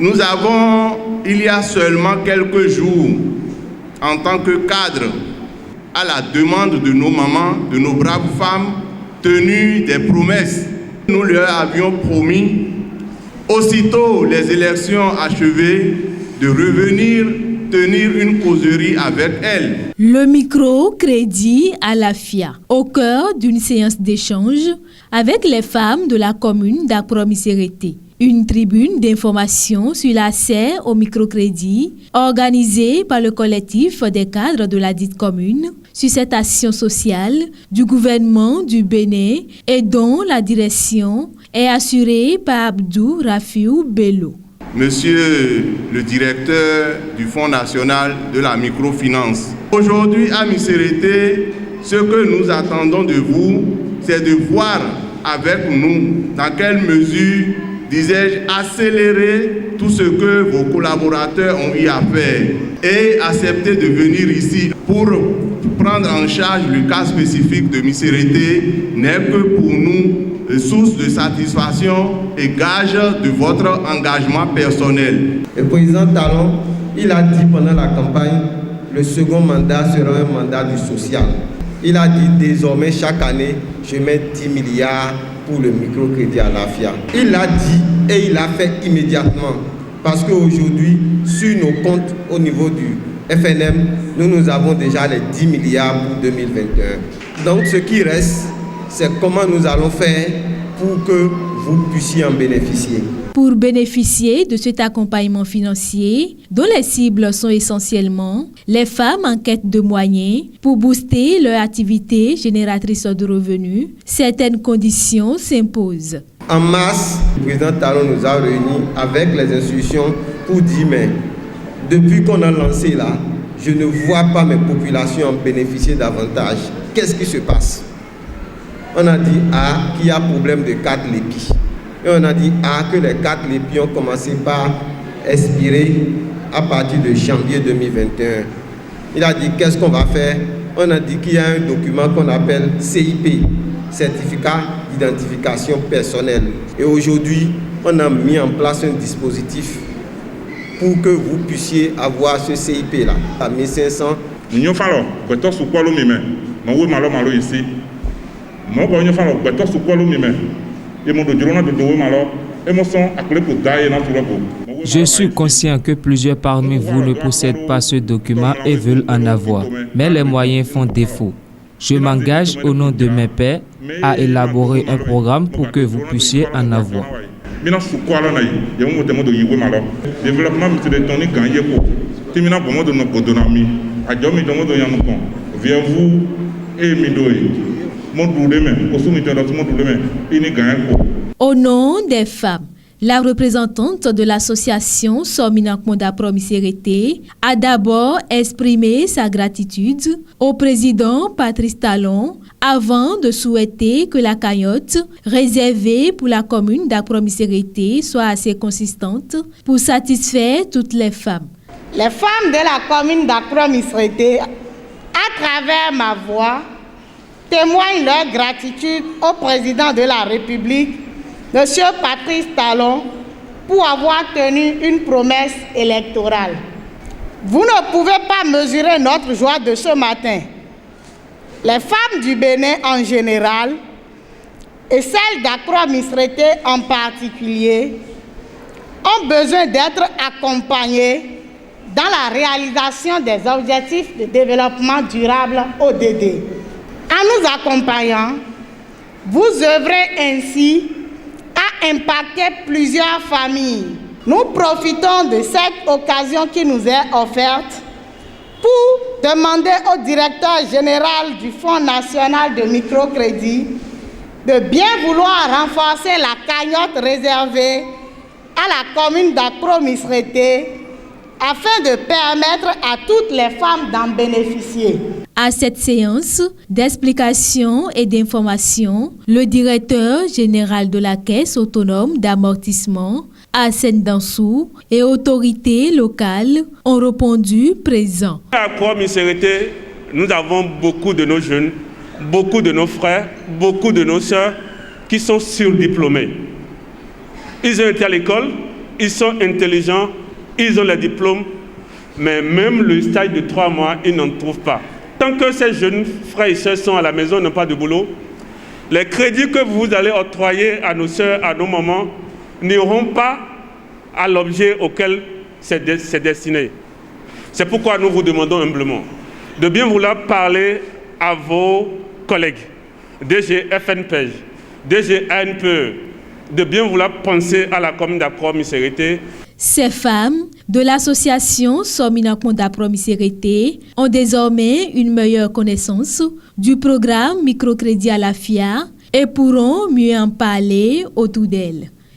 Nous avons, il y a seulement quelques jours, en tant que cadre, à la demande de nos mamans, de nos braves femmes, tenu des promesses. Nous leur avions promis, aussitôt les élections achevées, de revenir tenir une causerie avec elles. Le microcrédit à la FIA, au cœur d'une séance d'échange avec les femmes de la commune d'Akpro-Missérété. Une tribune d'information sur l'accès au microcrédit organisée par le collectif des cadres de la dite commune sur cette action sociale du gouvernement du Bénin et dont la direction est assurée par Abdou Rafiou Bello. Monsieur le directeur du Fonds national de la microfinance, aujourd'hui à Missérété, ce que nous attendons de vous, c'est de voir avec nous dans quelle mesure, disais-je, accélérer tout ce que vos collaborateurs ont eu à faire et accepter de venir ici pour prendre en charge le cas spécifique de Missérété n'est que pour nous source de satisfaction et gage de votre engagement personnel. Le président Talon, il a dit pendant la campagne, le second mandat sera un mandat du social. Il a dit désormais chaque année, je mets 10 milliards pour le microcrédit à la FIA. Il l'a dit et il l'a fait immédiatement parce qu'aujourd'hui, sur nos comptes au niveau du FNM, nous avons déjà les 10 milliards pour 2021. Donc ce qui reste, c'est comment nous allons faire pour que vous puissiez en bénéficier. Pour bénéficier de cet accompagnement financier, dont les cibles sont essentiellement les femmes en quête de moyens pour booster leur activité génératrice de revenus, certaines conditions s'imposent. En mars, le président Talon nous a réunis avec les institutions pour dire mais depuis qu'on a lancé là, je ne vois pas mes populations en bénéficier davantage. Qu'est-ce qui se passe? On a dit qu'il y a problème de 4 lépis. Et on a dit que les 4 lépis ont commencé par expirer à partir de janvier 2021. Il a dit qu'est-ce qu'on va faire? On a dit qu'il y a un document qu'on appelle CIP, Certificat d'identification personnelle. Et aujourd'hui, on a mis en place un dispositif pour que vous puissiez avoir ce CIP-là à 1500. Nous avons ici. Je suis conscient que plusieurs parmi vous ne possèdent pas ce document et veulent en avoir, mais les moyens font défaut. Je m'engage au nom de mes pairs à élaborer un programme pour que vous puissiez en avoir. Au nom des femmes, la représentante de l'association Sominankmo d'Akpro-Missérété a d'abord exprimé sa gratitude au président Patrice Talon avant de souhaiter que la cagnotte réservée pour la commune d'Akpro-Missérété soit assez consistante pour satisfaire toutes les femmes. Les femmes de la commune d'Akpro-Missérété, à travers ma voix, témoignent leur gratitude au président de la République, M. Patrice Talon, pour avoir tenu une promesse électorale. Vous ne pouvez pas mesurer notre joie de ce matin. Les femmes du Bénin en général et celles d'Akpro-Missérété en particulier ont besoin d'être accompagnées dans la réalisation des objectifs de développement durable ODD. En nous accompagnant, vous œuvrez ainsi à impacter plusieurs familles. Nous profitons de cette occasion qui nous est offerte pour demander au directeur général du Fonds national de microcrédit de bien vouloir renforcer la cagnotte réservée à la commune d'Akpro-Missérété afin de permettre à toutes les femmes d'en bénéficier. À cette séance d'explication et d'information, le directeur général de la Caisse autonome d'amortissement, Hassane Dansou, et autorités locales ont répondu présents. À Akpro-Missérété, nous avons beaucoup de nos jeunes, beaucoup de nos frères, beaucoup de nos sœurs qui sont surdiplômés. Ils ont été à l'école, ils sont intelligents, ils ont les diplômes, mais même le stage de 3 mois, ils n'en trouvent pas. Tant que ces jeunes frères et sœurs sont à la maison, n'ont pas de boulot, les crédits que vous allez octroyer à nos sœurs, à nos mamans, n'iront pas à l'objet auquel c'est destiné. C'est pourquoi nous vous demandons humblement de bien vouloir parler à vos collègues, DG FNPEJ, DG ANPE, de bien vouloir penser à la commune d'Accra-Missérété. Ces femmes de l'association Somina-Konda Promisérité ont désormais une meilleure connaissance du programme Microcrédit à la FIA et pourront mieux en parler autour d'elles.